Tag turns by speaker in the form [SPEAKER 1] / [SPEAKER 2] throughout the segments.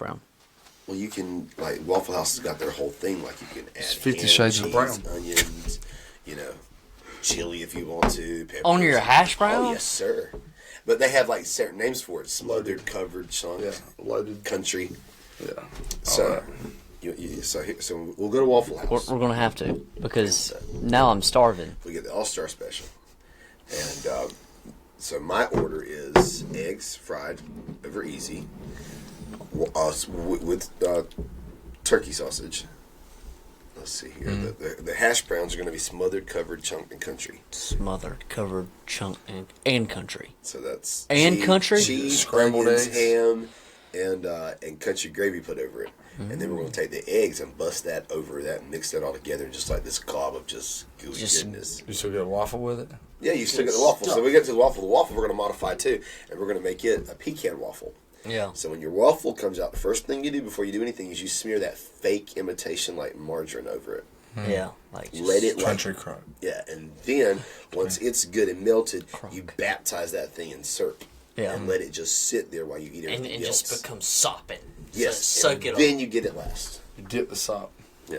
[SPEAKER 1] brown?
[SPEAKER 2] Well, you can, like, Waffle House has got their whole thing. Like, you can add
[SPEAKER 3] 50
[SPEAKER 2] ham,
[SPEAKER 3] Shades of
[SPEAKER 2] cheese,
[SPEAKER 3] Brown.
[SPEAKER 2] onions, chili if you want to. Peppers.
[SPEAKER 1] On your hash brown?
[SPEAKER 2] Oh, yes, sir. But they have, like, certain names for it. Smothered, covered, chunk,
[SPEAKER 3] loaded.
[SPEAKER 2] country.
[SPEAKER 3] Yeah.
[SPEAKER 2] So, so we'll go to Waffle House.
[SPEAKER 1] We're going to have to, because now I'm starving.
[SPEAKER 2] We get the All-Star Special. And so my order is eggs fried over easy with turkey sausage. Let's see here. The hash browns are going to be smothered, covered, chunked, and country.
[SPEAKER 1] Smothered, covered, chunked, and country.
[SPEAKER 2] So that's
[SPEAKER 1] country?
[SPEAKER 2] cheese,
[SPEAKER 3] Scrambled
[SPEAKER 2] onions,
[SPEAKER 3] eggs,
[SPEAKER 2] ham, and country gravy put over it. And then we're going to take the eggs and bust that over that and mix that all together in just like this glob of just gooey goodness.
[SPEAKER 3] You still get a waffle with it?
[SPEAKER 2] Yeah, you still get the waffle. So we get to the waffle. The waffle we're going to modify too, and we're going to make it a pecan waffle.
[SPEAKER 1] Yeah.
[SPEAKER 2] So when your waffle comes out, the first thing you do before you do anything is you smear that fake imitation like margarine over it.
[SPEAKER 1] Yeah, like just
[SPEAKER 2] Let it
[SPEAKER 3] country crumb.
[SPEAKER 2] Yeah, and then once it's good and melted, you baptize that thing in syrup.
[SPEAKER 1] Yeah.
[SPEAKER 2] And let it just sit there while you eat
[SPEAKER 1] and
[SPEAKER 2] everything
[SPEAKER 1] it
[SPEAKER 2] else.
[SPEAKER 1] just becomes sopping.
[SPEAKER 2] Yes.
[SPEAKER 1] So soak it
[SPEAKER 2] then
[SPEAKER 1] up.
[SPEAKER 2] you get it last.
[SPEAKER 3] You dip the sop.
[SPEAKER 2] Yeah.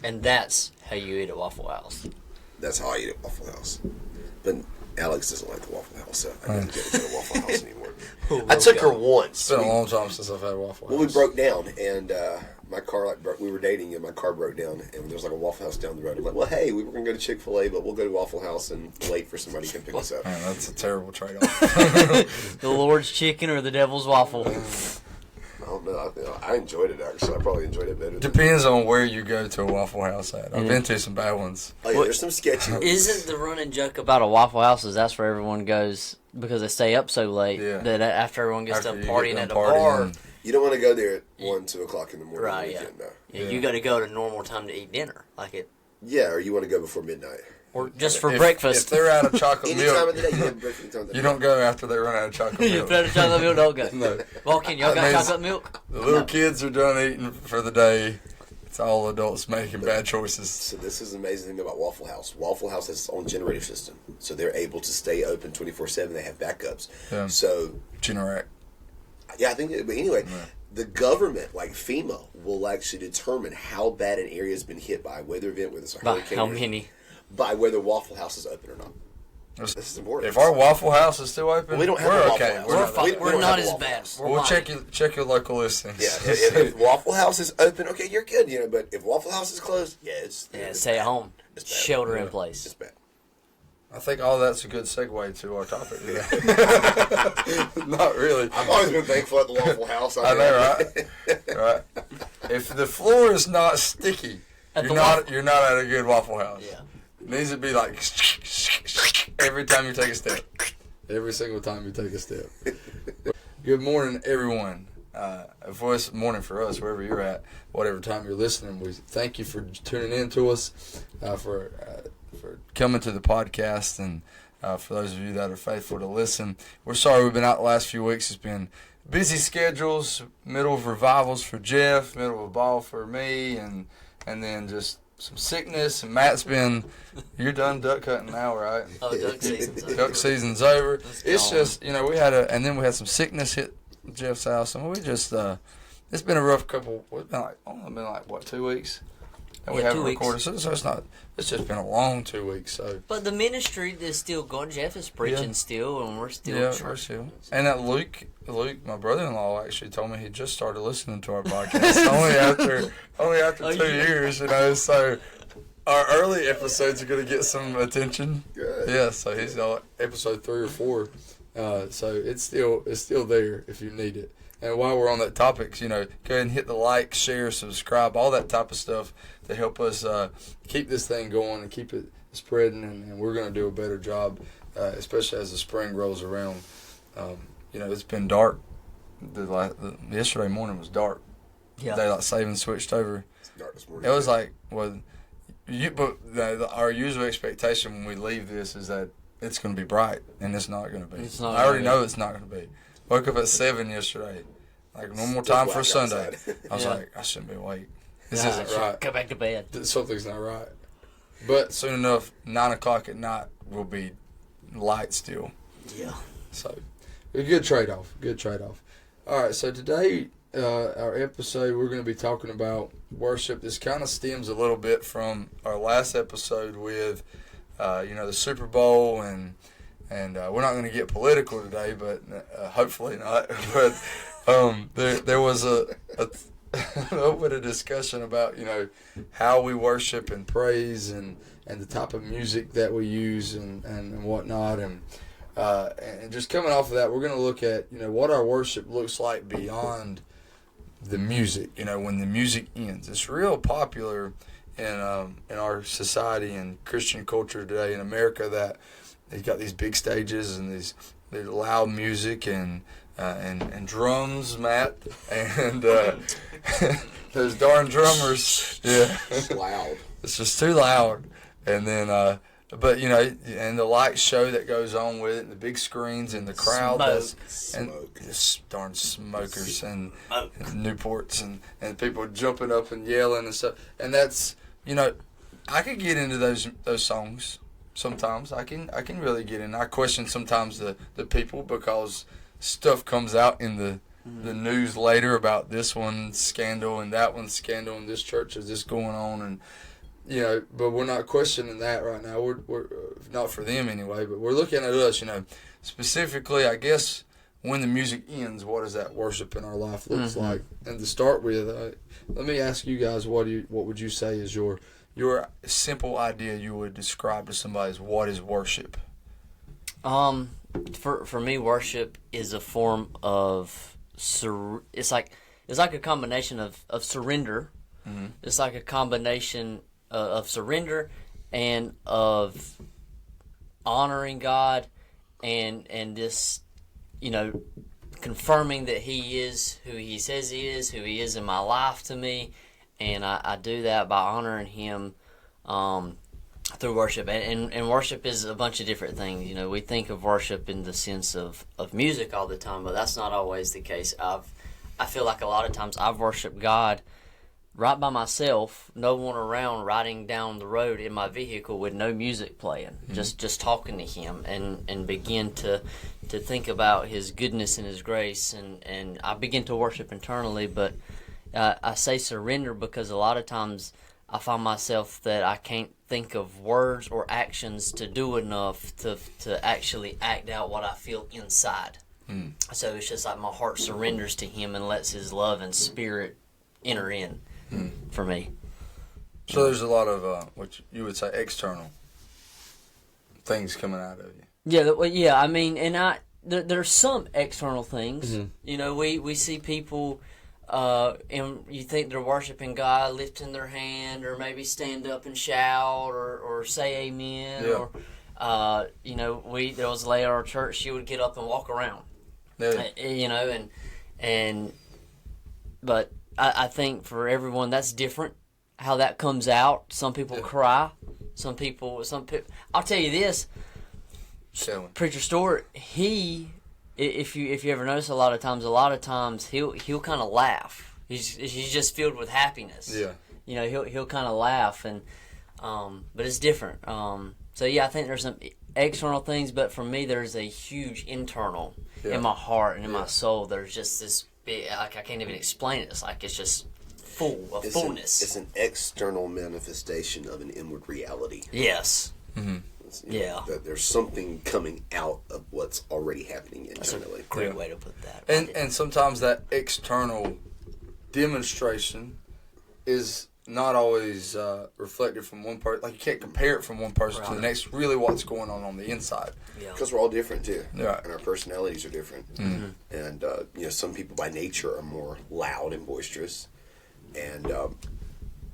[SPEAKER 1] And that's how you eat at Waffle House.
[SPEAKER 2] That's how I eat at Waffle House. But Alex doesn't like the Waffle House, so I don't get to go to Waffle House anymore. I took her once.
[SPEAKER 3] It's been a long time since I've had Waffle House.
[SPEAKER 2] Well, we broke down, and my car we were dating, and my car broke down, and there was like a Waffle House down the road. I'm like, well, hey, we were gonna go to Chick-fil-A, but we'll go to Waffle House and wait for somebody to come pick us up.
[SPEAKER 3] Man, that's a terrible trade-off.
[SPEAKER 1] The Lord's chicken or the devil's waffle?
[SPEAKER 2] I don't know. I enjoyed it actually. I probably enjoyed it better.
[SPEAKER 3] Depends on where you go to a Waffle House at. I've been to some bad ones.
[SPEAKER 2] Oh yeah, there's some sketchy ones.
[SPEAKER 1] Isn't the running joke about a Waffle House is that's where everyone goes because they stay up so late that after everyone gets done partying at a bar.
[SPEAKER 2] You don't want to go there at 1, 2 o'clock in the morning.
[SPEAKER 1] Right,
[SPEAKER 2] weekend,
[SPEAKER 1] yeah.
[SPEAKER 2] No.
[SPEAKER 1] You got to go at a normal time to eat dinner.
[SPEAKER 2] Yeah, or you want to go before midnight.
[SPEAKER 1] Or just for breakfast.
[SPEAKER 3] If they're out of chocolate
[SPEAKER 2] Any
[SPEAKER 3] milk,
[SPEAKER 2] time of the day, you have breakfast.
[SPEAKER 3] you don't go after they run out of chocolate
[SPEAKER 1] You
[SPEAKER 3] milk.
[SPEAKER 1] better chocolate milk, don't go.
[SPEAKER 3] No.
[SPEAKER 1] Walk in, y'all got
[SPEAKER 3] That means
[SPEAKER 1] chocolate milk?
[SPEAKER 3] The little kids are done eating for the day. It's all adults making bad choices.
[SPEAKER 2] So this is the amazing thing about Waffle House. Waffle House has its own generator system. So they're able to stay open 24/7. They have backups.
[SPEAKER 3] Yeah.
[SPEAKER 2] So,
[SPEAKER 3] Generac.
[SPEAKER 2] yeah, I think, but anyway, the government, like FEMA, will actually determine how bad an area has been hit by a weather event, whether it's a
[SPEAKER 1] By
[SPEAKER 2] hurricane.
[SPEAKER 1] how many?
[SPEAKER 2] By whether Waffle House is open or not. This is important.
[SPEAKER 3] If our Waffle House is still open,
[SPEAKER 2] Well, we don't have
[SPEAKER 3] we're
[SPEAKER 2] a Waffle
[SPEAKER 3] okay.
[SPEAKER 2] House.
[SPEAKER 3] We're fine.
[SPEAKER 2] We
[SPEAKER 1] We're
[SPEAKER 2] don't
[SPEAKER 1] not
[SPEAKER 2] have a
[SPEAKER 1] as
[SPEAKER 2] Waffle
[SPEAKER 1] bad.
[SPEAKER 2] House.
[SPEAKER 1] We're
[SPEAKER 3] We'll
[SPEAKER 1] fine.
[SPEAKER 3] check your local listings.
[SPEAKER 2] Yeah, if Waffle House is open, okay, you're good, but if Waffle House is closed, it's
[SPEAKER 1] Stay at home.
[SPEAKER 2] It's bad.
[SPEAKER 1] Shelter in place.
[SPEAKER 2] It's bad.
[SPEAKER 3] I think all that's a good segue to our topic today. Not really.
[SPEAKER 2] I've always been thankful at the Waffle House.
[SPEAKER 3] I know, right? Right. If the floor is not sticky, you're not at a good Waffle House.
[SPEAKER 1] Yeah.
[SPEAKER 3] It needs to be like every time you take a step. Every single time you take a step. Good morning, everyone. Voice morning for us, wherever you're at, whatever time you're listening. We thank you for tuning in to us, for coming to the podcast, and for those of you that are faithful to listen. We're sorry we've been out the last few weeks. It's been busy schedules, middle of revivals for Jeff, middle of a ball for me, and then just some sickness. And Matt's been, you're done duck hunting now, right?
[SPEAKER 1] Oh, duck season's over.
[SPEAKER 3] Duck season's over. It's
[SPEAKER 1] gone.
[SPEAKER 3] just, and then we had some sickness hit Jeff's house, and we just, it's been a rough couple, it's been like 2 weeks? And we haven't
[SPEAKER 1] 2 weeks.
[SPEAKER 3] recorded, so it's just been a long 2 weeks, so.
[SPEAKER 1] But the ministry is still going. Jeff is preaching still, and we're still
[SPEAKER 3] We're still. And that Luke, my brother-in-law, actually told me he just started listening to our podcast only after 2 years, so our early episodes are going to get some attention.
[SPEAKER 2] Good.
[SPEAKER 3] Yeah, so he's on episode 3 or 4. So it's still there if you need it. And while we're on that topic, go ahead and hit the like, share, subscribe, all that type of stuff to help us keep this thing going and keep it spreading. And we're going to do a better job, especially as the spring rolls around. It's been dark. Yesterday morning was dark.
[SPEAKER 1] Yeah.
[SPEAKER 3] Daylight saving switched over.
[SPEAKER 2] It's dark this morning.
[SPEAKER 3] It was like, our usual expectation when we leave this is that it's going to be bright, and it's not going to be. I already know it's not going to be. Woke up at 7 yesterday, like normal time for a Sunday.
[SPEAKER 2] Outside.
[SPEAKER 3] I was like, I shouldn't be awake. This isn't right.
[SPEAKER 1] Go back to bed.
[SPEAKER 3] Something's not right. But soon enough, 9 o'clock at night will be light still.
[SPEAKER 1] Yeah.
[SPEAKER 3] So, a good trade-off. Good trade-off. All right, so today, our episode, we're going to be talking about worship. This kind of stems a little bit from our last episode with, the Super Bowl, and we're not going to get political today, but hopefully not. But there was a little bit of discussion about, how we worship and praise and the type of music that we use and whatnot, and just coming off of that, we're going to look at, what our worship looks like beyond the music. When the music ends, it's real popular in our society and Christian culture today in America that they've got these big stages and these loud music and drums, Matt, and those darn drummers. Yeah,
[SPEAKER 2] it's loud.
[SPEAKER 3] It's just too loud, and then. But, and the light show that goes on with it, and the big screens, and the crowd.
[SPEAKER 2] Smoke.
[SPEAKER 3] Darn smokers and Newports and people jumping up and yelling and stuff. And that's, I could get into those songs sometimes. I can really get in. I question sometimes the people because stuff comes out in the news later about this one's scandal and that one's scandal and this church is this going on and but we're not questioning that right now. We're not for them anyway, but we're looking at us, specifically, I guess, when the music ends, what does that worship in our life looks like? And to start with, let me ask you guys, what would you say is your simple idea you would describe to somebody as what is worship?
[SPEAKER 1] For me, worship is a form of it's like a combination of surrender. Mm-hmm. It's like a combination of surrender and of honoring God and this, confirming that He is who He says He is, who He is in my life to me, and I do that by honoring Him through worship. And worship is a bunch of different things. We think of worship in the sense of music all the time, but that's not always the case. I feel like a lot of times I've worshiped God right by myself, no one around, riding down the road in my vehicle with no music playing, just talking to Him and begin to think about His goodness and His grace, and I begin to worship internally. But I say surrender because a lot of times I find myself that I can't think of words or actions to do enough to actually act out what I feel inside. So it's just like my heart surrenders to Him and lets His love and Spirit enter in. For me.
[SPEAKER 3] So there's a lot of what you would say external things coming out of you.
[SPEAKER 1] Yeah. I mean, and there's some external things. Mm-hmm. We see people, and you think they're worshiping God, lifting their hand, or maybe stand up and shout, or say amen, or there was a lady at our church. She would get up and walk around. Yeah. But I think for everyone that's different how that comes out. Some people cry. Some people. I'll tell you this. Preacher Stewart, if you ever notice, a lot of times he'll kind of laugh. He's just filled with happiness. Yeah. He'll kind of laugh and but it's different. So yeah, I think there's some external things, but for me there's a huge internal in my heart and in my soul. There's just this. I can't even explain it. It's like it's just fullness.
[SPEAKER 2] It's an external manifestation of an inward reality.
[SPEAKER 1] Yes.
[SPEAKER 3] Mm-hmm.
[SPEAKER 2] That there's something coming out of what's already happening internally.
[SPEAKER 1] That's a great way to put that.
[SPEAKER 3] And sometimes that external demonstration is not always reflected from one person. Like you can't compare it from one person to the next. Really, what's going on the inside?
[SPEAKER 2] Because we're all different too,
[SPEAKER 3] yeah.
[SPEAKER 2] And our personalities are different. Mm-hmm. And some people by nature are more loud and boisterous, and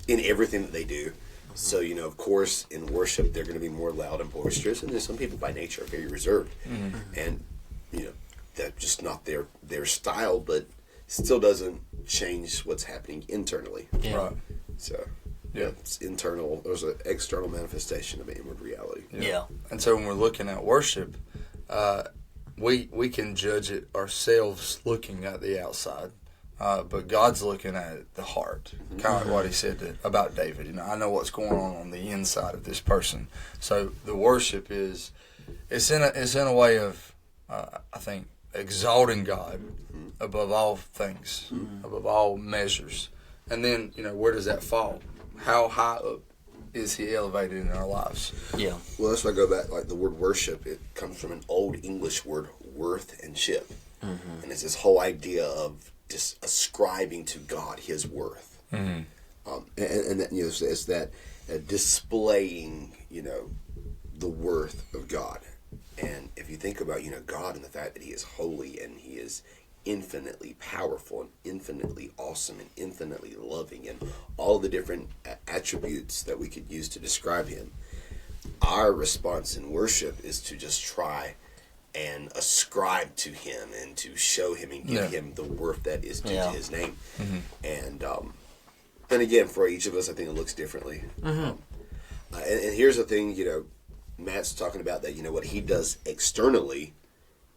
[SPEAKER 2] in everything that they do. So of course, in worship they're going to be more loud and boisterous, and then some people by nature are very reserved, and that's just not their style, but still doesn't change what's happening internally.
[SPEAKER 3] Yeah. Right.
[SPEAKER 2] So, it's internal. There's an external manifestation of an inward reality.
[SPEAKER 1] Yeah.
[SPEAKER 3] And so when we're looking at worship, we can judge it ourselves looking at the outside, but God's looking at the heart. Kind of like what He said about David. I know what's going on the inside of this person. So the worship it's in a way of, I think, exalting God above all things, above all measures. And then, where does that fall? How high up is he elevated in our lives?
[SPEAKER 1] Yeah.
[SPEAKER 2] Well, that's why I go back, like the word worship, it comes from an old English word, worth and ship. And it's this whole idea of just ascribing to God his worth. And that, it's that displaying, the worth of God. And if you think about, God and the fact that he is holy and he is infinitely powerful and infinitely awesome and infinitely loving and all the different attributes that we could use to describe him, our response in worship is to just try and ascribe to him and to show him and give him the worth that is due to his name. And again, for each of us, I think it looks differently. And here's the thing, Matt's talking about that, what he does externally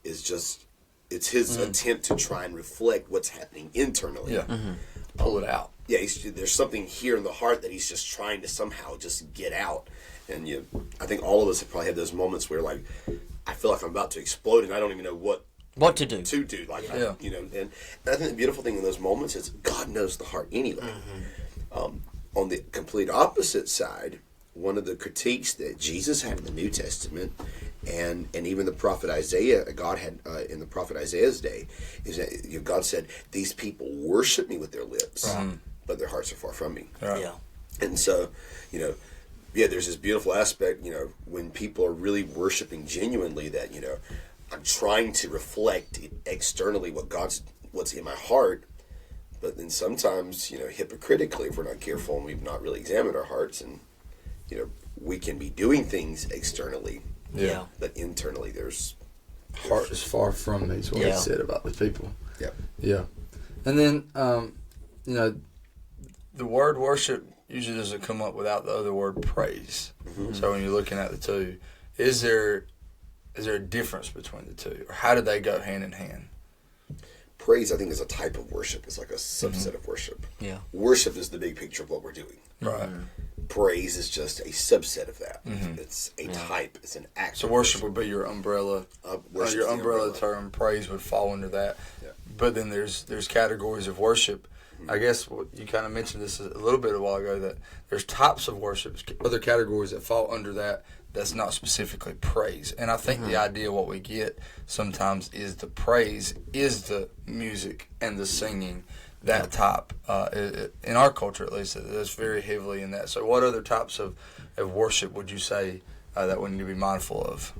[SPEAKER 2] is just, it's his attempt to try and reflect what's happening internally.
[SPEAKER 3] Pull it out.
[SPEAKER 2] Yeah, there's something here in the heart that he's just trying to somehow just get out. And I think all of us have probably had those moments where, like, I feel like I'm about to explode and I don't even know what
[SPEAKER 1] to do.
[SPEAKER 2] Like, and I think the beautiful thing in those moments is God knows the heart anyway. On the complete opposite side, one of the critiques that Jesus had in the New Testament and even the prophet Isaiah, God had in the prophet Isaiah's day, is that God said, these people worship me with their lips, but their hearts are far from me. And so, there's this beautiful aspect, when people are really worshiping genuinely, that, I'm trying to reflect externally what's in my heart, but then sometimes, hypocritically, if we're not careful and we've not really examined our hearts, and, we can be doing things externally, but internally there's...
[SPEAKER 3] Heart is far from me, is what he said about the people.
[SPEAKER 2] Yeah.
[SPEAKER 3] And then, the word worship usually doesn't come up without the other word praise. So when you're looking at the two, is there a difference between the two? Or how do they go hand in hand?
[SPEAKER 2] Praise, I think, is a type of worship. It's like a subset of worship.
[SPEAKER 1] Yeah.
[SPEAKER 2] Worship is the big picture of what we're doing.
[SPEAKER 3] Right.
[SPEAKER 2] Praise is just a subset of that. It's a type. It's an act.
[SPEAKER 3] So worship would be your umbrella. Your umbrella term. Praise would fall under that.
[SPEAKER 2] Yeah.
[SPEAKER 3] But then there's categories of worship. I guess you kind of mentioned this a little bit a while ago, that there's types of worship, other categories that fall under that. That's not specifically praise. And I think the idea what we get sometimes is the praise is the music and the singing, that type. In our culture, at least, that's very heavily in that. So what other types of worship would you say that we need to be mindful of?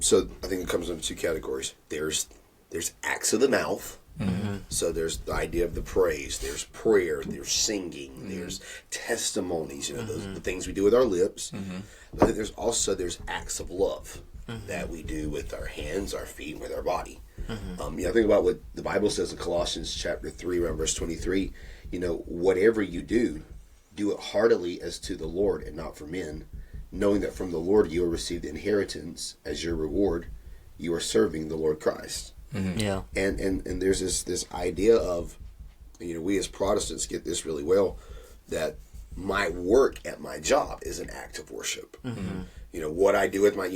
[SPEAKER 2] So I think it comes into two categories. There's acts of the mouth. So there's the idea of the praise. There's prayer. There's singing. There's testimonies. The things we do with our lips. But I think there's acts of love that we do with our hands, our feet, and with our body. Think about what the Bible says in Colossians chapter 3, around verse 23. Whatever you do, do it heartily as to the Lord and not for men, knowing that from the Lord you will receive the inheritance as your reward. You are serving the Lord Christ.
[SPEAKER 1] Yeah.
[SPEAKER 2] And there's this idea of, we as Protestants get this really well, that my work at my job is an act of worship. What I do with my,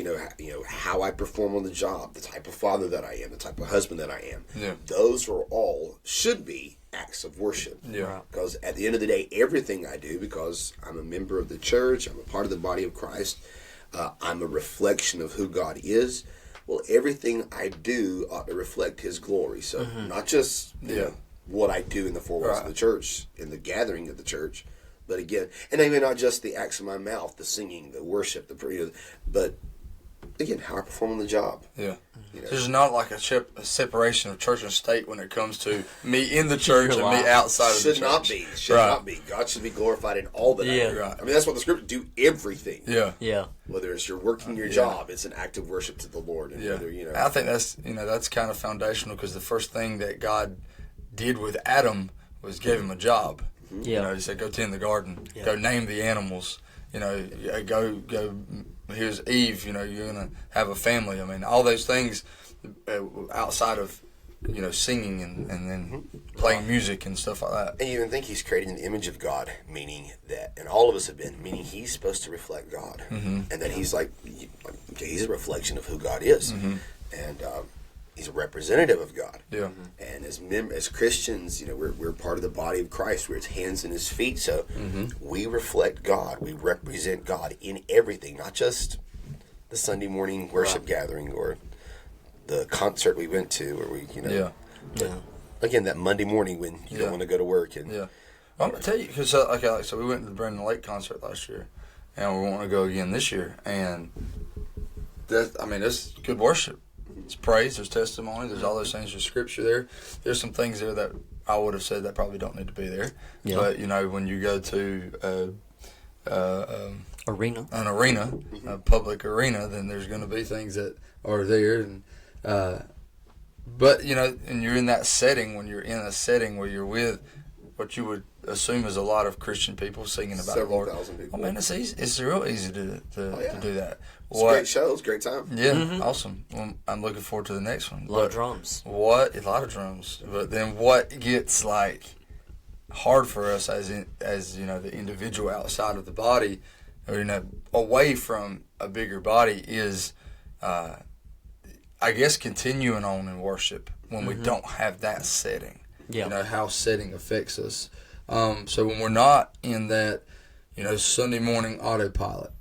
[SPEAKER 2] how I perform on the job, the type of father that I am, the type of husband that I am. Those are all, should be, acts of worship. Because at the end of the day, everything I do, because I'm a member of the church, I'm a part of the body of Christ, I'm a reflection of who God is. Well, everything I do ought to reflect his glory. So not just what I do in the four walls of the church, in the gathering of the church, but again, and even not just the acts of my mouth, the singing, the worship, the prayer, but again, how I perform on the job.
[SPEAKER 3] There's not like a separation of church and state when it comes to me in the church and me outside of the church.
[SPEAKER 2] Should not be. God should be glorified in all that I do. I mean, that's what the scripture do. Everything. Whether it's you're working your job, it's an act of worship to the Lord. And whether,
[SPEAKER 3] I think that's kind of foundational, because the first thing that God did with Adam was give him a job. He said, go tend the garden, go name the animals, go, here's Eve, you're going to have a family. I mean, all those things outside of, singing and then playing music and stuff like that.
[SPEAKER 2] And you even think he's created in the image of God, meaning that, and all of us have been, meaning he's supposed to reflect God. And that he's like, he's a reflection of who God is. And He's a representative of God.
[SPEAKER 3] Yeah.
[SPEAKER 2] And as Christians, we're part of the body of Christ. We're his hands and his feet. So we reflect God. We represent God in everything, not just the Sunday morning worship gathering or the concert we went to, or again, that Monday morning when you don't want to go to work. And
[SPEAKER 3] well, I'm going to tell you, because so we went to the Brandon Lake concert last year, and we want to go again this year. And that's good worship. It's praise, there's testimony, there's all those things, there's scripture there. There's some things there that I would have said that probably don't need to be there. Yeah. But, when you go to an arena, a public arena, then there's going to be things that are there. And but, and you're in that setting, when you're in a setting where you're with what you would assume is a lot of Christian people singing about the Lord.
[SPEAKER 2] Several thousand people.
[SPEAKER 3] Oh, man, it's easy. It's real easy to do that.
[SPEAKER 2] It's great shows, great time.
[SPEAKER 3] Yeah, awesome. Well, I'm looking forward to the next one.
[SPEAKER 1] A lot of drums.
[SPEAKER 3] A lot of drums. But then what gets hard for us as the individual outside of the body, or away from a bigger body, is I guess continuing on in worship when we don't have that setting. Yeah. How setting affects us. So when we're not in that, Sunday morning autopilot,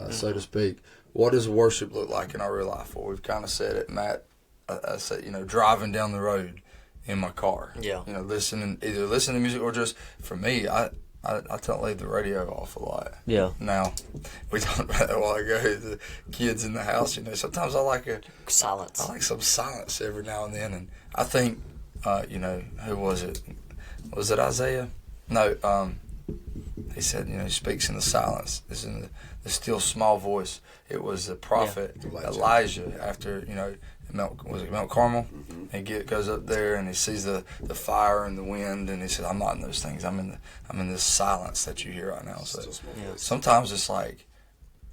[SPEAKER 3] so to speak, what does worship look like in our real life? Well, we've kind of said it, Matt. I said, driving down the road in my car. Yeah. Listening to music, or just, for me, I don't leave the radio off a lot. Yeah. Now, we talked about that a while ago, the kids in the house, sometimes I like
[SPEAKER 1] silence.
[SPEAKER 3] I like some silence every now and then. And I think, who was it? Was it Isaiah? No, he said, he speaks in the silence. It's in the still small voice. It was the prophet Elijah after, Mount Carmel? Mm-hmm. He goes up there and he sees the fire and the wind, and he said, I'm not in those things. I'm in this silence that you hear right now. So sometimes it's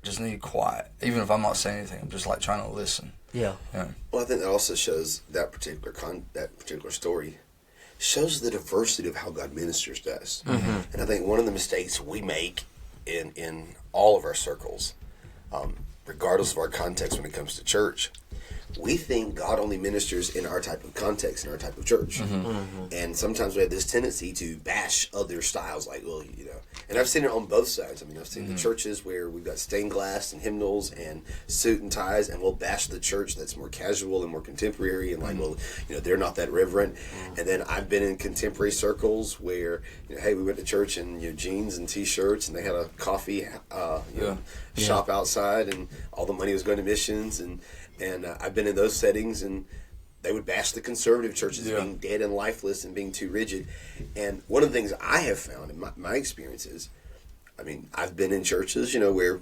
[SPEAKER 3] just need quiet. Even if I'm not saying anything, I'm just trying to listen. Yeah.
[SPEAKER 2] Well, I think that also shows that particular story shows the diversity of how God ministers to us. Mm-hmm. And I think one of the mistakes we make in all of our circles, regardless of our context when it comes to church, we think God only ministers in our type of context, in our type of church. Mm-hmm. Mm-hmm. And sometimes we have this tendency to bash other styles, and I've seen it on both sides. I've seen the churches where we've got stained glass and hymnals and suit and ties, and we'll bash the church that's more casual and more contemporary, and they're not that reverent. Mm-hmm. And then I've been in contemporary circles where, hey, we went to church in jeans and t-shirts, and they had a coffee shop outside, and all the money was going to missions, and I've been in those settings, and they would bash the conservative churches being dead and lifeless and being too rigid. And one of the things I have found in my experiences, I've been in churches, where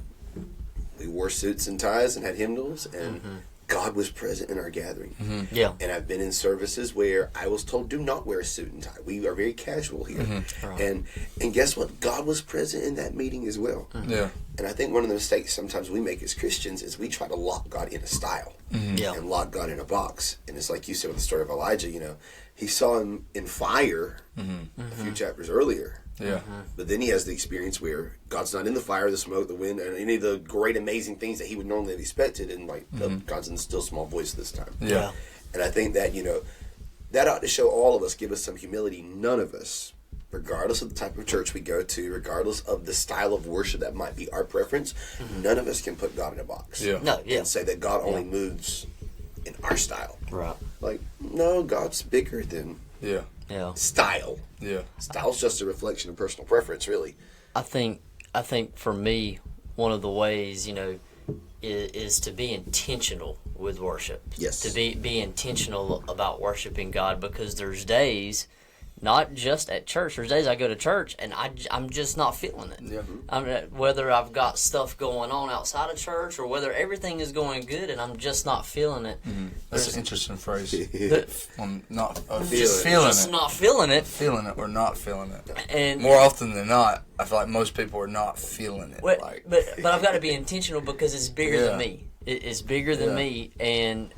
[SPEAKER 2] we wore suits and ties and had hymnals, and God was present in our gathering. Mm-hmm. Yeah. And I've been in services where I was told, do not wear a suit and tie. We are very casual here. Mm-hmm. Right. And guess what? God was present in that meeting as well. Mm-hmm. Yeah. And I think one of the mistakes sometimes we make as Christians is we try to lock God in a style and lock God in a box. And it's like you said with the story of Elijah, he saw him in fire a few chapters earlier. Yeah. Mm-hmm. But then he has the experience where God's not in the fire, the smoke, the wind, and any of the great, amazing things that he would normally have expected. And God's in the still small voice this time. Yeah. And I think that, that ought to show all of us, give us some humility. None of us, regardless of the type of church we go to, regardless of the style of worship that might be our preference, none of us can put God in a box. Yeah. No, and say that God only moves in our style. Right. No, God's bigger than style. Yeah. Style's just a reflection of personal preference, really.
[SPEAKER 1] I think for me, one of the ways, is to be intentional with worship. Yes. To be intentional about worshiping God, because there's days, not just at church. There's days I go to church and I'm just not feeling it. Yeah. Whether I've got stuff going on outside of church or whether everything is going good and I'm just not feeling it. Mm-hmm.
[SPEAKER 3] That's an interesting phrase. Not
[SPEAKER 1] feeling it.
[SPEAKER 3] Feeling it or not feeling it. And more often than not, I feel like most people are not feeling it.
[SPEAKER 1] But I've got to be intentional because it's bigger than me. It's bigger than me, and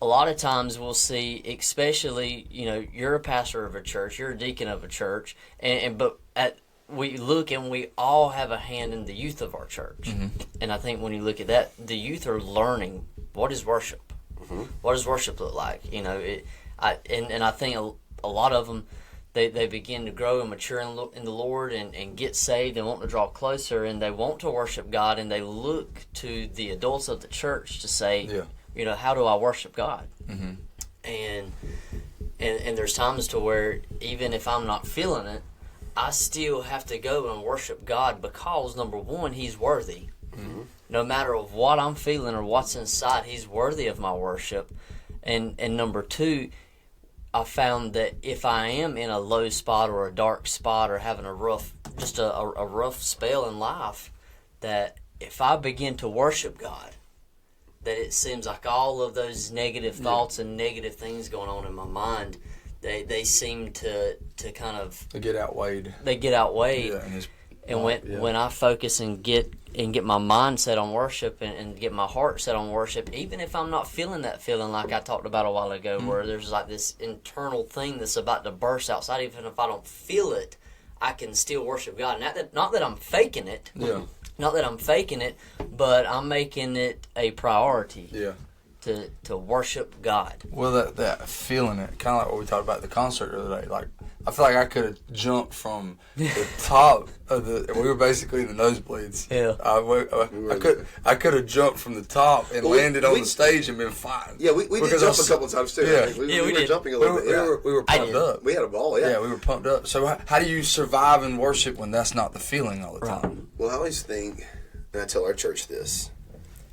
[SPEAKER 1] a lot of times we'll see, especially, you're a pastor of a church, you're a deacon of a church, we look and we all have a hand in the youth of our church. Mm-hmm. And I think when you look at that, the youth are learning what is worship. What does worship look like? And I think a lot of them, they begin to grow and mature in the Lord and get saved and want to draw closer, and they want to worship God, and they look to the adults of the church to say, how do I worship God? And there's times to where even if I'm not feeling it, I still have to go and worship God because, number one, He's worthy. No matter of what I'm feeling or what's inside, He's worthy of my worship. And number two, I found that if I am in a low spot or a dark spot or having a rough spell in life, that if I begin to worship God, that it seems like all of those negative thoughts and negative things going on in my mind, they seem to kind of...
[SPEAKER 3] They get outweighed.
[SPEAKER 1] And when I focus and get my mind set on worship and get my heart set on worship, even if I'm not feeling that feeling like I talked about a while ago, where there's like this internal thing that's about to burst outside, even if I don't feel it, I can still worship God. Not that I'm faking it. Not that I'm faking it, but I'm making it a priority. To worship God.
[SPEAKER 3] Well, that feeling it, kind of like what we talked about at the concert the other day. Like, I feel like I could have jumped from the top of we were basically in the nosebleeds. I could have jumped from the top and landed on the stage and been fine.
[SPEAKER 2] Yeah, we did jump a couple times too.
[SPEAKER 3] Yeah,
[SPEAKER 2] we were jumping a little bit.
[SPEAKER 3] We were pumped up.
[SPEAKER 2] We had a ball. Yeah,
[SPEAKER 3] we were pumped up. So how do you survive in worship when that's not the feeling all the time?
[SPEAKER 2] Well, I always think, and I tell our church this,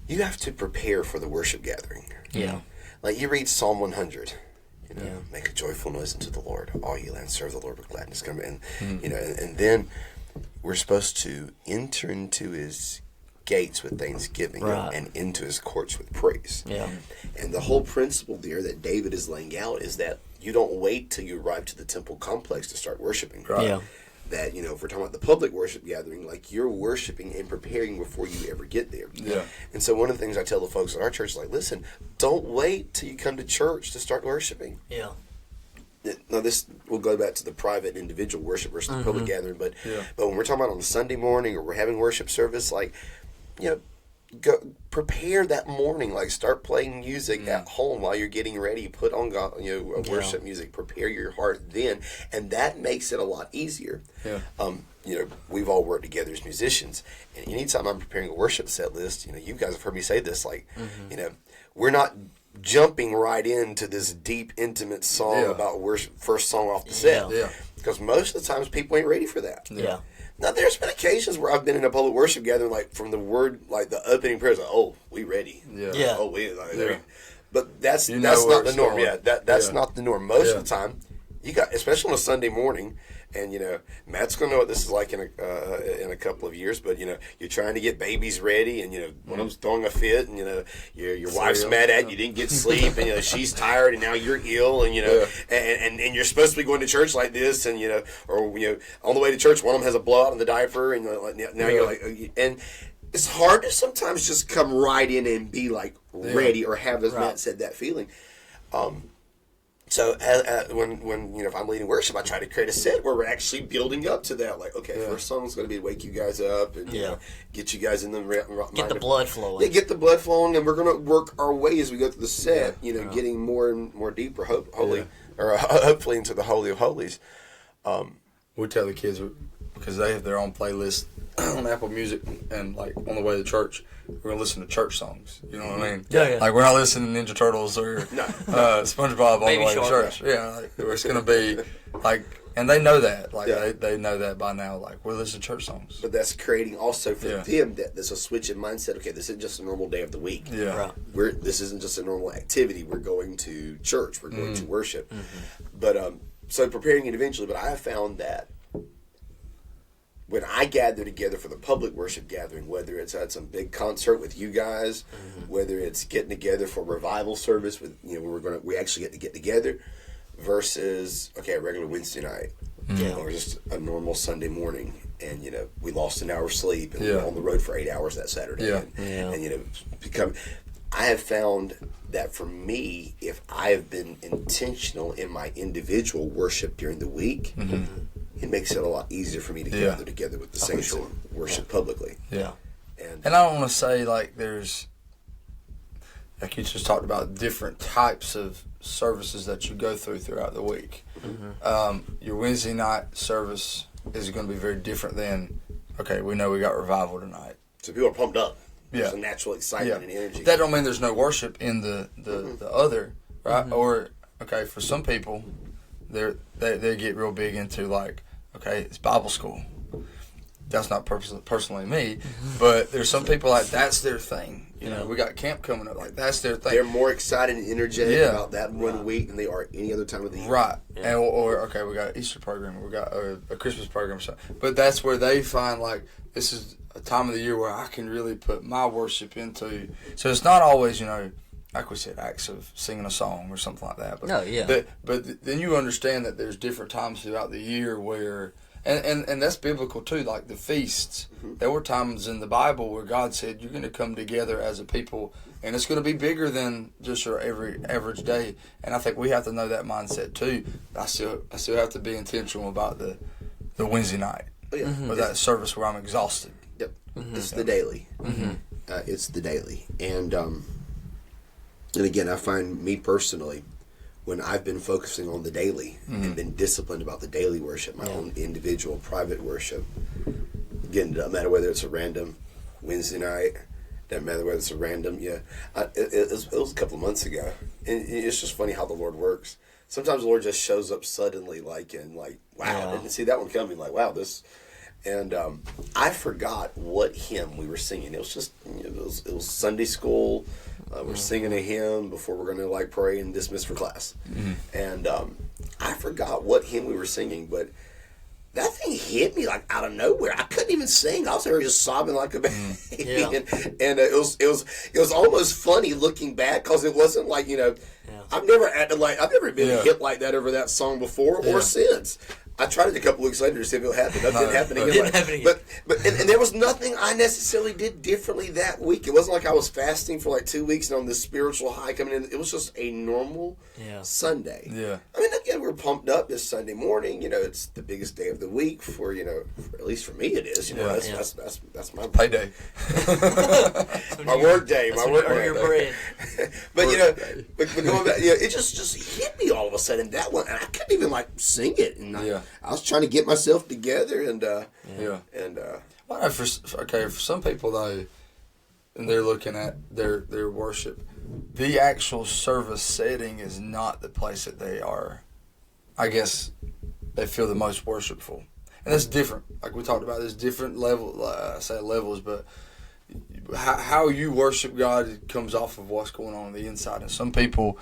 [SPEAKER 2] you have to prepare for the worship gathering. Like you read Psalm 100, make a joyful noise unto the Lord, all ye lands, serve the Lord with gladness. And then we're supposed to enter into His gates with thanksgiving and into His courts with praise. And the whole principle there that David is laying out is that you don't wait till you arrive to the temple complex to start worshiping. That, if we're talking about the public worship gathering, like you're worshiping and preparing before you ever get there. And so one of the things I tell the folks at our church is like, listen, don't wait till you come to church to start worshiping. Now this will go back to the private individual worship versus the public gathering, but when we're talking about on a Sunday morning or we're having worship service, like, go prepare that morning, like start playing music at home while you're getting ready, put on worship music, prepare your heart then, and that makes it a lot easier. We've all worked together as musicians, and anytime I'm preparing a worship set list, you guys have heard me say this, like, we're not jumping right into this deep, intimate song about worship, first song off the set, because most of the times people ain't ready for that. Now, there's been occasions where I've been in a public worship gathering, like from the word, like the opening prayers, like, oh, we ready. Oh, But that's not the norm. That's not the norm. Most of the time, you got, especially on a Sunday morning, and Matt's gonna know what this is like in a couple of years. But you're trying to get babies ready, and one of them's throwing a fit, and your wife's mad at you didn't get sleep, and she's tired, and now you're ill, and and you're supposed to be going to church like this, and or on the way to church, one of them has a blowout in the diaper, and now you're like, and it's hard to sometimes just come right in and be like ready or have, as Matt said, that feeling. So when if I'm leading worship, I try to create a set where we're actually building up to that. Like, okay, first song's going to be to wake you guys up and get you guys in the
[SPEAKER 1] get the blood flowing.
[SPEAKER 2] Yeah, get the blood flowing, and we're going to work our way as we go through the set. Getting more and more deeper, hopefully into the Holy of Holies.
[SPEAKER 3] We tell the kids, because they have their own playlist on Apple Music, and like on the way to church, we're gonna listen to church songs. You know what I mean? Like we're not listening to Ninja Turtles or SpongeBob on the way to church. Like, it's gonna be like, and they know that. Like they know that by now. Like we're listening to church songs.
[SPEAKER 2] But that's creating also for them that there's a switch in mindset. Okay, this isn't just a normal day of the week. This isn't just a normal activity. We're going to church. We're going to worship. But so preparing individually. But I have found that when I gather together for the public worship gathering, whether it's at some big concert with you guys, whether it's getting together for revival service with we actually get together, versus a regular Wednesday night, or just a normal Sunday morning, and we lost an hour's sleep and we were on the road for 8 hours that Saturday, and I have found that for me, if I have been intentional in my individual worship during the week, it makes it a lot easier for me to gather together with the saints and worship publicly.
[SPEAKER 3] And I don't want to say like there's like you just talked about, different types of services that you go throughout the week. Your Wednesday night service is going to be very different than, okay, we know we got revival tonight.
[SPEAKER 2] So people are pumped up.
[SPEAKER 3] Yeah.
[SPEAKER 2] There's a natural excitement and energy.
[SPEAKER 3] That don't mean there's no worship in the other, right? Or, okay, for some people, they get real big into, like, okay, it's Bible school. That's not personally me, but there's some people like that's their thing. You know, we got camp coming up, like that's their thing.
[SPEAKER 2] They're more excited and energetic about that one week than they are any other time of the year.
[SPEAKER 3] Right. Yeah. And or okay, we got an Easter program, we got a Christmas program, or something. But that's where they find, like, this is a time of the year where I can really put my worship into. So it's not always, you know, like we said, acts of singing a song or something like that. But But then you understand that there's different times throughout the year where. And that's biblical too, like the feasts. There were times in the Bible where God said, you're going to come together as a people, and it's going to be bigger than just your every average day. And I think we have to know that mindset too. I still have to be intentional about the Wednesday night or that service where I'm exhausted.
[SPEAKER 2] Yep, it's the daily. It's the daily, and again, I find me personally, when I've been focusing on the daily and been disciplined about the daily worship, my own individual private worship, again, it doesn't matter whether it's a random Wednesday night, doesn't matter whether it's a random, it was a couple of months ago, and it's just funny how the Lord works. Sometimes the Lord just shows up suddenly, wow, I didn't see that one coming, like, wow, this, and I forgot what hymn we were singing. It was just, it was Sunday school. We're singing a hymn before we're going to, like, pray and dismiss for class. And I forgot what hymn we were singing, but that thing hit me, like, out of nowhere. I couldn't even sing. I was there just sobbing like a baby. And it was almost funny looking back, because it wasn't like, I've never been hit like that over that song before or since. I tried it a couple weeks later to see if it would happen. That didn't happen again. But there was nothing I necessarily did differently that week. It wasn't like I was fasting for like 2 weeks and on this spiritual high coming in. It was just a normal Sunday. Yeah. I mean, again, we're pumped up this Sunday morning. It's the biggest day of the week for at least for me it is. That's my
[SPEAKER 3] payday.
[SPEAKER 2] My work day. My work
[SPEAKER 1] day.
[SPEAKER 2] But but going back, it just hit me all of a sudden, that one, and I couldn't even like sing it. And I was trying to get myself together, and
[SPEAKER 3] well, for some people though, and they're looking at their worship, the actual service setting is not the place that they are, I guess, they feel the most worshipful, and that's different. Like we talked about, there's different levels, but how you worship God comes off of what's going on the inside. And some people,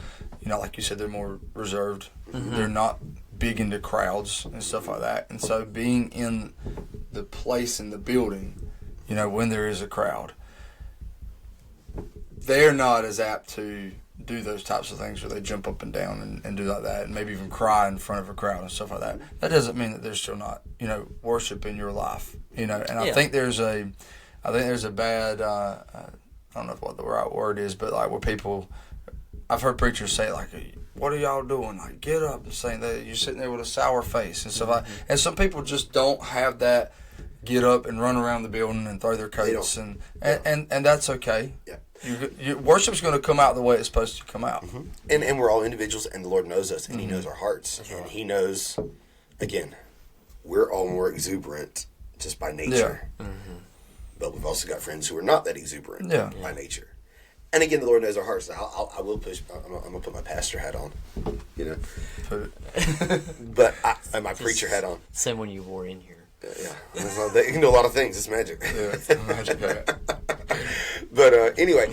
[SPEAKER 3] like you said, they're more reserved. They're not big into crowds and stuff like that, and so being in the place in the building, when there is a crowd, they're not as apt to do those types of things where they jump up and down and do like that, and maybe even cry in front of a crowd and stuff like that. That doesn't mean that there's still not worship in your life, and I think there's a bad I don't know what the right word is, but like where people, I've heard preachers say, like, what are y'all doing? Like, get up and saying that you're sitting there with a sour face and stuff like that. And some people just don't have that get up and run around the building and throw their coats, and that's okay. Yeah. Your worship's going to come out the way it's supposed to come out.
[SPEAKER 2] And we're all individuals, and the Lord knows us, and He knows our hearts. And He knows, again, we're all more exuberant just by nature. But we've also got friends who are not that exuberant by nature. And again, the Lord knows our hearts. I will push. I'm going to put my pastor hat on, but and my preacher hat on.
[SPEAKER 1] Same one you wore in here.
[SPEAKER 2] You can do a lot of things. It's magic.
[SPEAKER 3] Yeah, it's a magic hat.
[SPEAKER 2] But anyway,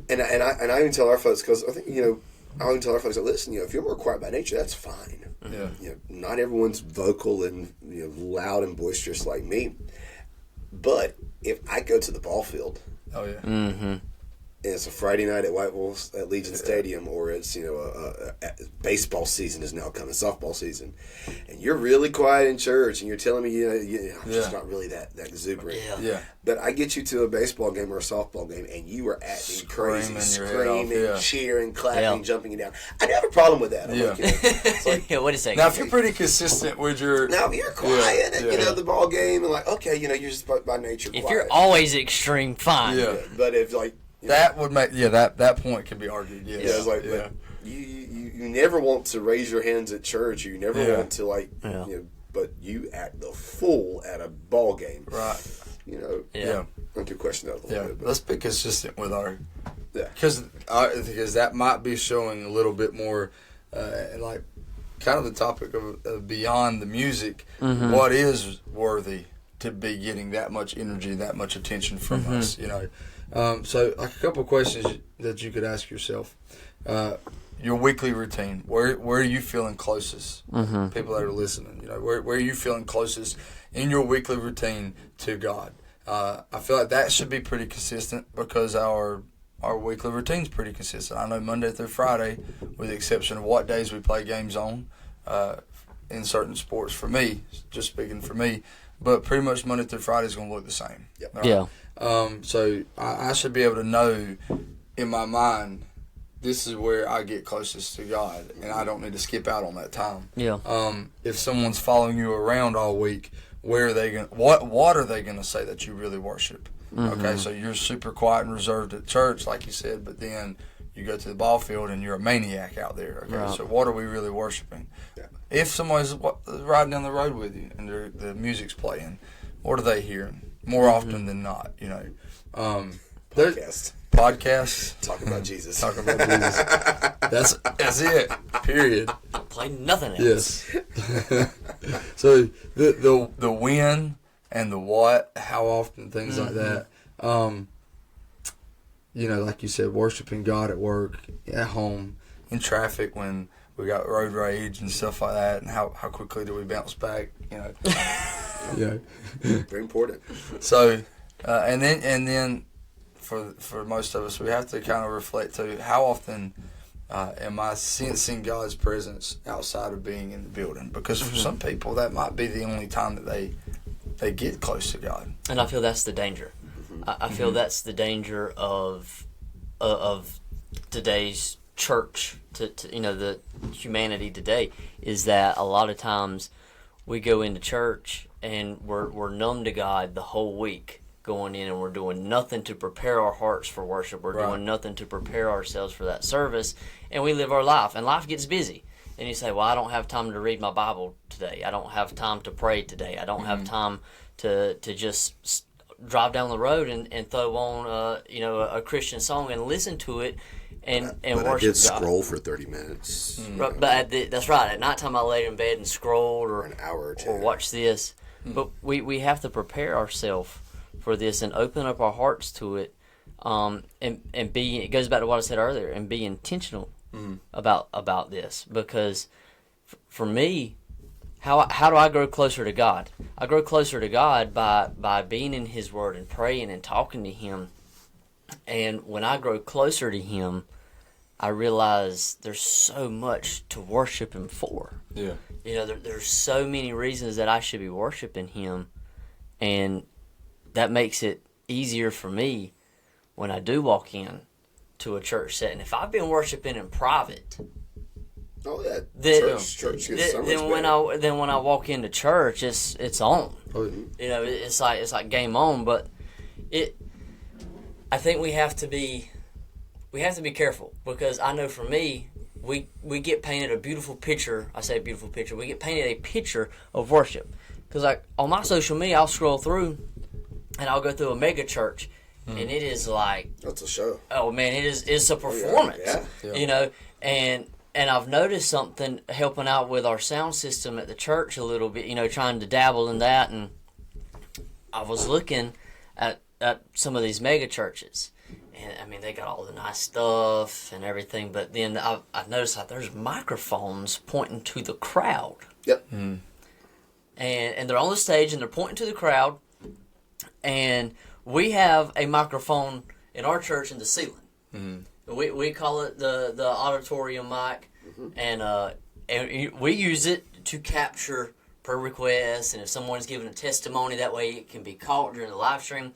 [SPEAKER 2] and I even tell our folks, because I think I even tell our folks that listen. If you're more quiet by nature, that's fine. Yeah. Not everyone's vocal and loud and boisterous like me. But if I go to the ball field, and it's a Friday night at White Wolves at Legion Stadium, or it's baseball season is now coming, softball season, and you're really quiet in church, and you're telling me I'm just not really that exuberant. But I get you to a baseball game or a softball game, and you are acting crazy, screaming, cheering, clapping, jumping down. I don't have a problem with that.
[SPEAKER 1] It's like, wait a second.
[SPEAKER 3] Now, if you're pretty consistent with your...
[SPEAKER 2] Now, if you're quiet at the ball game, and like, okay, you're just by nature quiet.
[SPEAKER 1] If you're always extreme, fine.
[SPEAKER 2] But if, like,
[SPEAKER 3] That would make that point could be argued. Yes.
[SPEAKER 2] Yeah, it's like you never want to raise your hands at church. You never want to but you act the fool at a ball game,
[SPEAKER 3] right?
[SPEAKER 2] Not to question that a little bit. But.
[SPEAKER 3] Let's be consistent with our because that might be showing a little bit more like kind of the topic of beyond the music. Mm-hmm. What is worthy to be getting that much energy, that much attention from us? So like a couple of questions that you could ask yourself. Your weekly routine. Where are you feeling closest? Mm-hmm. People that are listening, where are you feeling closest in your weekly routine to God? I feel like that should be pretty consistent because our weekly routine's pretty consistent. I know Monday through Friday, with the exception of what days we play games on in certain sports. For me, just speaking for me, but pretty much Monday through Friday is going to look the same.
[SPEAKER 2] Yep.
[SPEAKER 3] Right?
[SPEAKER 1] Yeah.
[SPEAKER 3] So I should be able to know in my mind, this is where I get closest to God, and I don't need to skip out on that time.
[SPEAKER 1] Yeah.
[SPEAKER 3] If someone's following you around all week, where are they going? What are they going to say that you really worship? Mm-hmm. Okay, so you're super quiet and reserved at church, like you said, but then you go to the ball field and you're a maniac out there. Okay,
[SPEAKER 1] right.
[SPEAKER 3] So what are we really worshiping? Yeah. If somebody's riding down the road with you and the music's playing, what are they hearing? More often than not, Podcasts.
[SPEAKER 2] Talk about Jesus.
[SPEAKER 3] Talk about Jesus. That's it. Period.
[SPEAKER 1] Play nothing else.
[SPEAKER 3] Yes. So the when and the what, how often, things like that. Like you said, worshiping God at work, at home, in traffic when we got road rage and stuff like that, and how quickly do we bounce back?
[SPEAKER 2] Very important.
[SPEAKER 3] So, and then. For most of us, we have to kind of reflect to how often am I sensing God's presence outside of being in the building? Because for some people, that might be the only time that they get close to God.
[SPEAKER 1] And I feel that's the danger. I feel that's the danger of today's church, to the humanity today, is that a lot of times we go into church and we're numb to God the whole week. Going in and we're doing nothing to prepare our hearts for worship. We're doing nothing to prepare ourselves for that service, and we live our life, and life gets busy. And you say, well, I don't have time to read my Bible today. I don't have time to pray today. I don't have time to just drive down the road and throw on a Christian song and listen to it and
[SPEAKER 2] but
[SPEAKER 1] worship
[SPEAKER 2] I did
[SPEAKER 1] God.
[SPEAKER 2] scroll for 30 minutes.
[SPEAKER 1] But that's right. At nighttime I laid in bed and scrolled or
[SPEAKER 2] an hour or two.
[SPEAKER 1] Or watched this. But we have to prepare ourselves for this and open up our hearts to it, and be. It goes back to what I said earlier, and be intentional about this. Because for me, how do I grow closer to God? I grow closer to God by being in His Word and praying and talking to Him. And when I grow closer to Him, I realize there's so much to worship Him for.
[SPEAKER 3] Yeah.
[SPEAKER 1] There's so many reasons that I should be worshiping Him, and that makes it easier for me when I do walk in to a church setting. If I've been worshiping in private,
[SPEAKER 2] church gets so much better.
[SPEAKER 1] Then when I walk into church, it's on.
[SPEAKER 2] Oh,
[SPEAKER 1] It's like game on. But I think we have to be careful, because I know for me, we get painted a beautiful picture. I say a beautiful picture. We get painted a picture of worship, because like on my social media, I'll scroll through. And I'll go through a mega church, and it is like,
[SPEAKER 2] that's a show.
[SPEAKER 1] Oh man, it's a performance.
[SPEAKER 2] Yeah.
[SPEAKER 1] And I've noticed something helping out with our sound system at the church a little bit. Trying to dabble in that, and I was looking at some of these mega churches, and I mean they got all the nice stuff and everything, but then I've noticed that there's microphones pointing to the crowd.
[SPEAKER 2] Yep.
[SPEAKER 1] And they're on the stage and they're pointing to the crowd. And we have a microphone in our church in the ceiling. Mm-hmm. We call it the auditorium mic, and we use it to capture prayer requests, and if someone's giving a testimony, that way it can be caught during the live stream.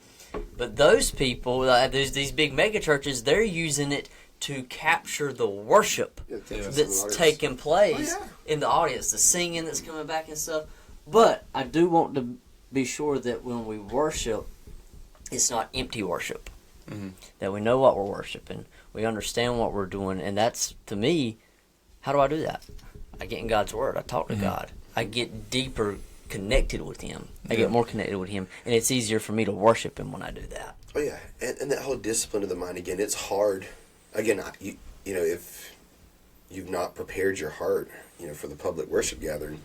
[SPEAKER 1] But those people, these big mega churches, they're using it to capture the worship that's taking place in the audience, the singing that's coming back and stuff. But I do want to be sure that when we worship, it's not empty worship. that we know what we're worshiping, we understand what we're doing, and that's, to me, how do I do that? I get in God's Word. I talk to God. I get deeper connected with Him. I get more connected with Him, and it's easier for me to worship Him when I do that.
[SPEAKER 2] Oh yeah, and that whole discipline of the mind, again, it's hard. Again, you know, if you've not prepared your heart, you know, for the public worship gathering,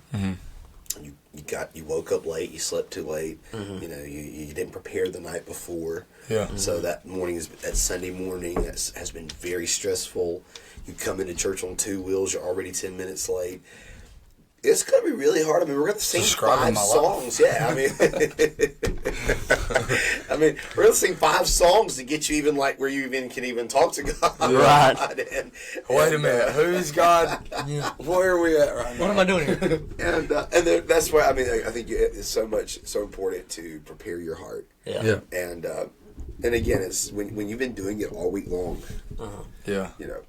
[SPEAKER 2] you woke up late, you slept too late, you know, you didn't prepare the night before.
[SPEAKER 3] Yeah.
[SPEAKER 2] So that Sunday morning has been very stressful. You come into church on two wheels, you're already 10 minutes late. It's going to be really hard. I mean, we're going to sing 5 songs. Yeah, I mean, we're going to sing 5 songs to get you even like where you can even talk to God.
[SPEAKER 1] Right.
[SPEAKER 2] And,
[SPEAKER 3] Wait a minute. Who's God? Where are we at right now?
[SPEAKER 1] What am I doing here?
[SPEAKER 2] and that's why, I mean, I think it's so important to prepare your heart.
[SPEAKER 1] Yeah.
[SPEAKER 2] And again, it's when you've been doing it all week long.
[SPEAKER 3] Yeah.
[SPEAKER 2] You know.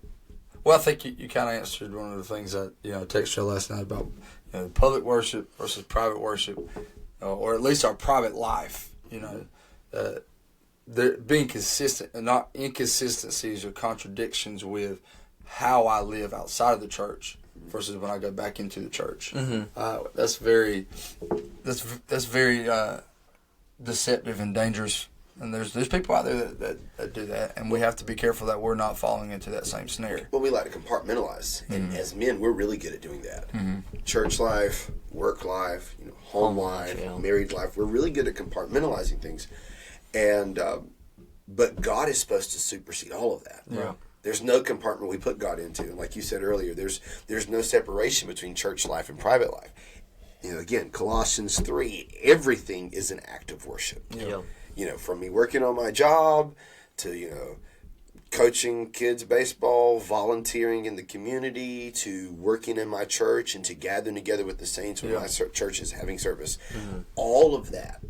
[SPEAKER 3] Well, I think you kind of answered one of the things that, you know, I texted you last night about, you know, public worship versus private worship, or at least our private life, you know. They're being consistent and not inconsistencies or contradictions with how I live outside of the church versus when I go back into the church. That's very deceptive and dangerous. And there's people out there that do that, and we have to be careful that we're not falling into that same snare.
[SPEAKER 2] Well, we like to compartmentalize, and as men, we're really good at doing that. Church life, work life, you know, home life, married life. We're really good at compartmentalizing things, and but God is supposed to supersede all of that.
[SPEAKER 3] Yeah.
[SPEAKER 2] There's no compartment we put God into, and like you said earlier, there's no separation between church life and private life. You know, again, Colossians 3, everything is an act of worship.
[SPEAKER 1] Yeah.
[SPEAKER 2] You know, from me working on my job to, you know, coaching kids baseball, volunteering in the community, to working in my church, and to gathering together with the saints when my church is having service. All of that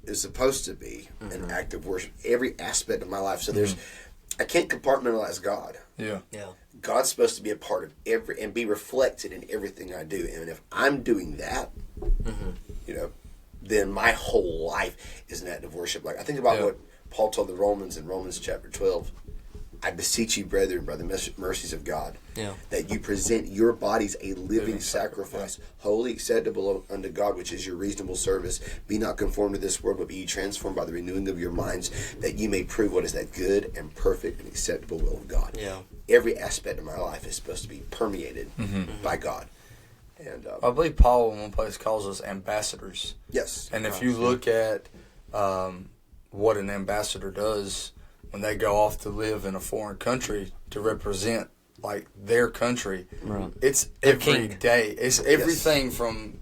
[SPEAKER 2] is supposed to be an act of worship, every aspect of my life. So I can't compartmentalize God.
[SPEAKER 3] Yeah.
[SPEAKER 2] God's supposed to be a part of and be reflected in everything I do. And if I'm doing that, you know, then my whole life is an act of worship. Like, I think about what Paul told the Romans in Romans chapter 12. I beseech you, brethren, by the mercies of God, that you present your bodies a living sacrifice, holy, acceptable unto God, which is your reasonable service. Be not conformed to this world, but be ye transformed by the renewing of your minds, that you may prove what is that good and perfect and acceptable will of God.
[SPEAKER 1] Yeah.
[SPEAKER 2] Every aspect of my life is supposed to be permeated by God. And
[SPEAKER 3] I believe Paul in one place calls us ambassadors.
[SPEAKER 2] Yes.
[SPEAKER 3] And if you look at what an ambassador does when they go off to live in a foreign country to represent like their country, it's every day. It's everything from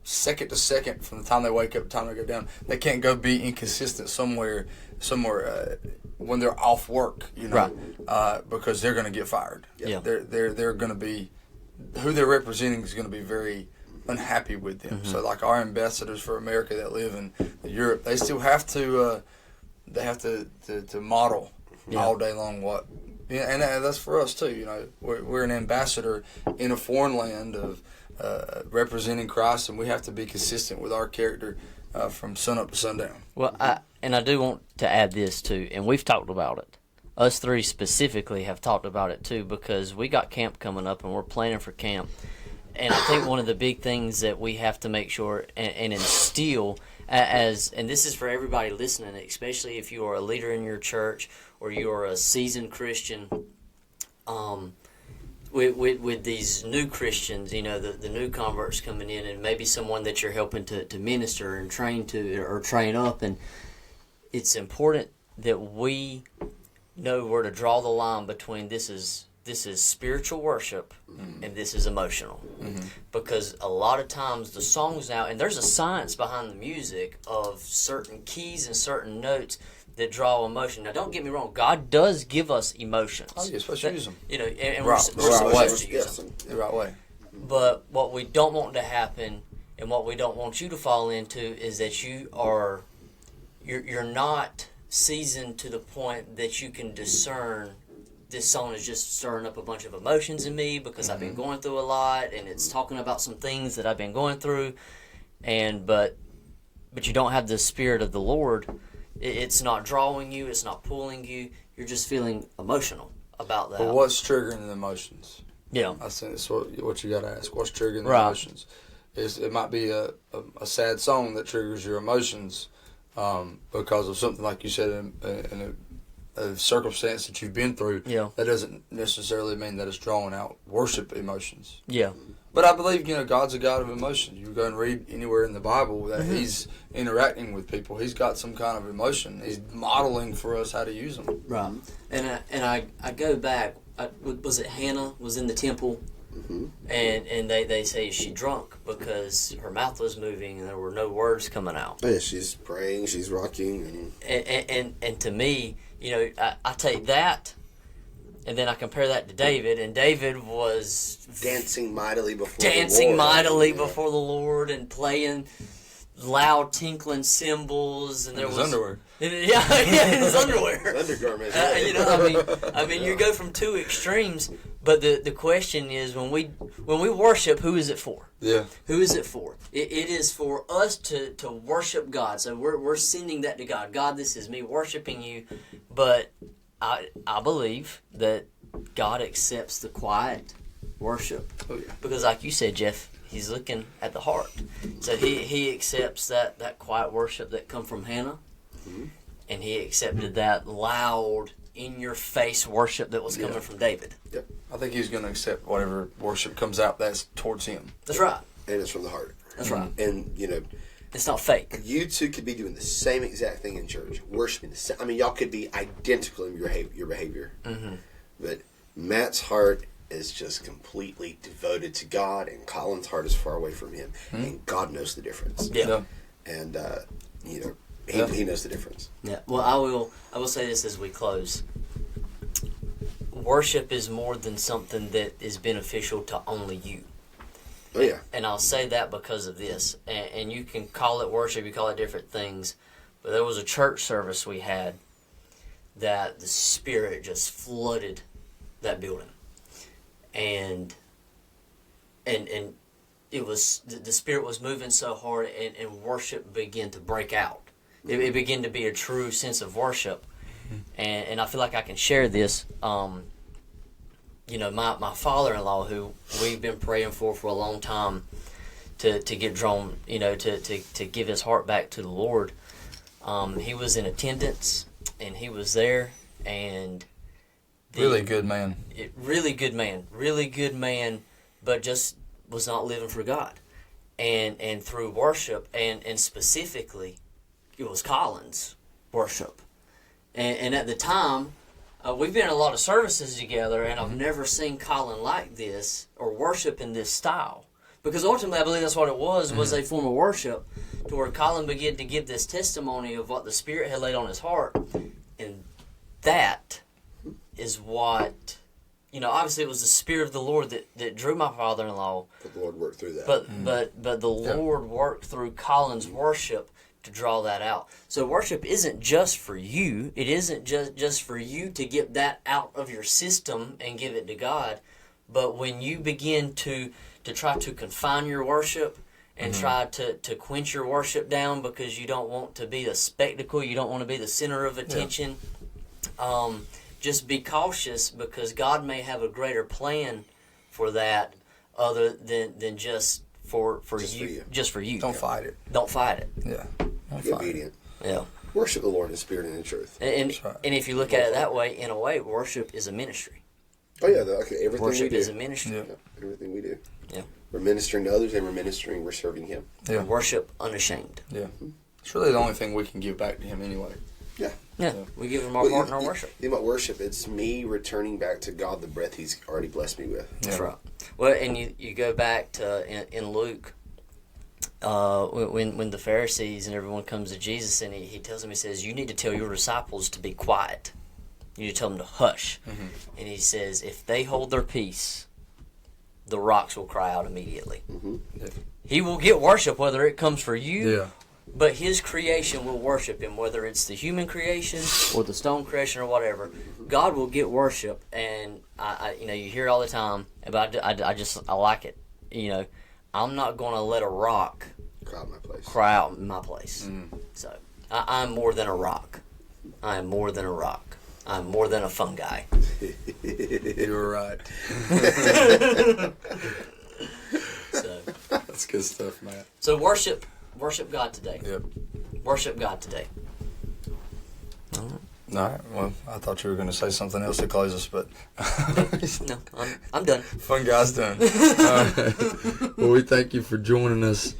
[SPEAKER 3] second to second, from the time they wake up to the time they go down. They can't go be inconsistent somewhere when they're off work, you know, because they're going to get fired.
[SPEAKER 1] Yeah.
[SPEAKER 3] They're going to be, who they're representing is going to be very unhappy with them. So like our ambassadors for America that live in Europe, they still have to to model all day long what, and that's for us too. You know, we're an ambassador in a foreign land of representing Christ, and we have to be consistent with our character from sun up to sundown.
[SPEAKER 1] Well, I do want to add this too, and we've talked about it. Us three specifically have talked about it too, because we got camp coming up and we're planning for camp. And I think one of the big things that we have to make sure and instill and this is for everybody listening, especially if you are a leader in your church or you are a seasoned Christian, with these new Christians, you know, the new converts coming in, and maybe someone that you're helping to minister and train up, and it's important that we know where to draw the line between this is spiritual worship and this is emotional. Because a lot of times the songs now, and there's a science behind the music of certain keys and certain notes that draw emotion. Now, don't get me wrong, God does give us emotions.
[SPEAKER 3] Oh, you're supposed to use them.
[SPEAKER 1] You know, and we're supposed to use them.
[SPEAKER 3] The right way.
[SPEAKER 1] But what we don't want to happen, and what we don't want you to fall into, is that you're not seasoned to the point that you can discern this song is just stirring up a bunch of emotions in me because I've been going through a lot, and it's talking about some things that I've been going through, but you don't have the Spirit of the Lord. It's not drawing you. It's not pulling you. You're just feeling emotional about that.
[SPEAKER 3] But what's triggering the emotions?
[SPEAKER 1] Yeah.
[SPEAKER 3] I think that's what you got to ask. What's triggering the
[SPEAKER 1] Right.
[SPEAKER 3] emotions? It might be a sad song that triggers your emotions because of something like you said in a circumstance that you've been through.
[SPEAKER 1] Yeah.
[SPEAKER 3] That doesn't necessarily mean that it's drawing out worship emotions.
[SPEAKER 1] Yeah.
[SPEAKER 3] But I believe, God's a God of emotion. You go and read anywhere in the Bible that He's interacting with people. He's got some kind of emotion. He's modeling for us how to use them.
[SPEAKER 1] Right. And I go back. Was it Hannah was in the temple?
[SPEAKER 2] Mm-hmm.
[SPEAKER 1] And they say, is she drunk? Because her mouth was moving and there were no words coming out.
[SPEAKER 2] Yeah, she's praying, she's rocking.
[SPEAKER 1] And to me, I take that and then I compare that to David. And David was
[SPEAKER 2] Dancing mightily before
[SPEAKER 1] before the Lord and playing loud tinkling cymbals. And there
[SPEAKER 3] His
[SPEAKER 1] was
[SPEAKER 3] underwear.
[SPEAKER 1] Yeah, in his underwear.
[SPEAKER 2] Undergarments.
[SPEAKER 1] I mean, you go from two extremes. But the question is, when we worship, who is it for?
[SPEAKER 3] Yeah.
[SPEAKER 1] Who is it for? It is for us to worship God. So we're sending that to God. God, this is me worshiping you. But I believe that God accepts the quiet worship.
[SPEAKER 3] Oh, yeah.
[SPEAKER 1] Because like you said, Jeff, He's looking at the heart. So he accepts that quiet worship that come from Hannah.
[SPEAKER 2] Mm-hmm.
[SPEAKER 1] And He accepted that loud, in-your-face worship that was coming from David.
[SPEAKER 2] Yep.
[SPEAKER 3] I think He's going to accept whatever worship comes out that's towards Him.
[SPEAKER 1] That's right.
[SPEAKER 2] And it's from the heart.
[SPEAKER 1] That's right.
[SPEAKER 2] And,
[SPEAKER 1] It's not fake.
[SPEAKER 2] you two could be doing the same exact thing in church, worshiping the same. I mean, y'all could be identical in your behavior.
[SPEAKER 1] Mm-hmm.
[SPEAKER 2] But Matt's heart is just completely devoted to God, and Colin's heart is far away from Him.
[SPEAKER 3] Mm-hmm.
[SPEAKER 2] And God knows the difference.
[SPEAKER 1] Yeah.
[SPEAKER 2] And, He knows the difference.
[SPEAKER 1] Yeah. Well, I will say this as we close. Worship is more than something that is beneficial to only you.
[SPEAKER 2] Oh, yeah.
[SPEAKER 1] And I'll say that because of this. And you can call it worship, you call it different things. But there was a church service we had that the Spirit just flooded that building. And it was, the Spirit was moving so hard, and worship began to break out. It began to be a true sense of worship. And I feel like I can share this. My father-in-law, who we've been praying for a long time to get drawn, to give his heart back to the Lord. He was in attendance, and he was there, and
[SPEAKER 3] Really good man.
[SPEAKER 1] Really good man, but just was not living for God. And through worship, and specifically, it was Colin's worship. And at the time, we've been in a lot of services together, and I've never seen Colin like this or worship in this style. Because ultimately, I believe that's what it was a form of worship, to where Colin began to give this testimony of what the Spirit had laid on his heart. And that is what, obviously it was the Spirit of the Lord that drew my father-in-law.
[SPEAKER 2] But the Lord worked through that.
[SPEAKER 1] But the Lord worked through Colin's worship to draw that out. So worship isn't just for you. It isn't just for you to get that out of your system and give it to God. But when you begin to try to confine your worship and try to quench your worship down because you don't want to be the spectacle, you don't want to be the center of attention, just be cautious, because God may have a greater plan for that other than just for you. Just for you.
[SPEAKER 3] Don't fight it.
[SPEAKER 1] Don't fight it.
[SPEAKER 3] Yeah.
[SPEAKER 2] Be obedient.
[SPEAKER 1] Yeah.
[SPEAKER 2] Worship the Lord in spirit and in truth.
[SPEAKER 1] And
[SPEAKER 3] right.
[SPEAKER 1] if you look at it that way, in a way, worship is a ministry.
[SPEAKER 2] Oh, yeah. Everything
[SPEAKER 1] Worship
[SPEAKER 2] we do.
[SPEAKER 1] is a ministry.
[SPEAKER 3] Yeah.
[SPEAKER 2] Yeah, everything we do.
[SPEAKER 1] Yeah.
[SPEAKER 2] We're ministering to others, and we're serving Him.
[SPEAKER 3] Yeah.
[SPEAKER 1] Worship unashamed.
[SPEAKER 3] Yeah. It's really the only thing we can give back to Him anyway.
[SPEAKER 2] Yeah.
[SPEAKER 1] Yeah. We give Him our heart and our worship.
[SPEAKER 2] In my worship, it's me returning back to God the breath He's already blessed me with.
[SPEAKER 1] That's right. Well, and you go back to in Luke, when the Pharisees and everyone comes to Jesus, and he tells them, he says, you need to tell your disciples to be quiet. You need to tell them to hush.
[SPEAKER 3] Mm-hmm.
[SPEAKER 1] And he says, if they hold their peace, the rocks will cry out immediately.
[SPEAKER 2] Mm-hmm.
[SPEAKER 3] Yeah.
[SPEAKER 1] He will get worship, whether it comes for you,
[SPEAKER 3] Yeah.
[SPEAKER 1] but his creation will worship him, whether it's the human creation or the stone creation or whatever. God will get worship, and I you hear it all the time, but I like it. I'm not going to let a rock
[SPEAKER 2] Cry out my place.
[SPEAKER 1] cry out in my place.
[SPEAKER 3] Mm.
[SPEAKER 1] So I'm more than a rock. I am more than a rock. I'm more than a fungi.
[SPEAKER 3] You're right.
[SPEAKER 1] So,
[SPEAKER 3] That's good stuff, Matt.
[SPEAKER 1] so worship God today.
[SPEAKER 3] Yep.
[SPEAKER 1] Worship God today.
[SPEAKER 3] All right. Well, I thought you were going to say something else to close us, but
[SPEAKER 1] No, I'm done.
[SPEAKER 3] fun guy's done. Well, we thank you for joining us.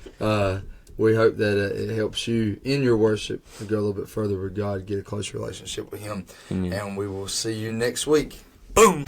[SPEAKER 3] We hope that it helps you in your worship to go a little bit further with God, get a closer relationship with Him, and we will see you next week. Boom.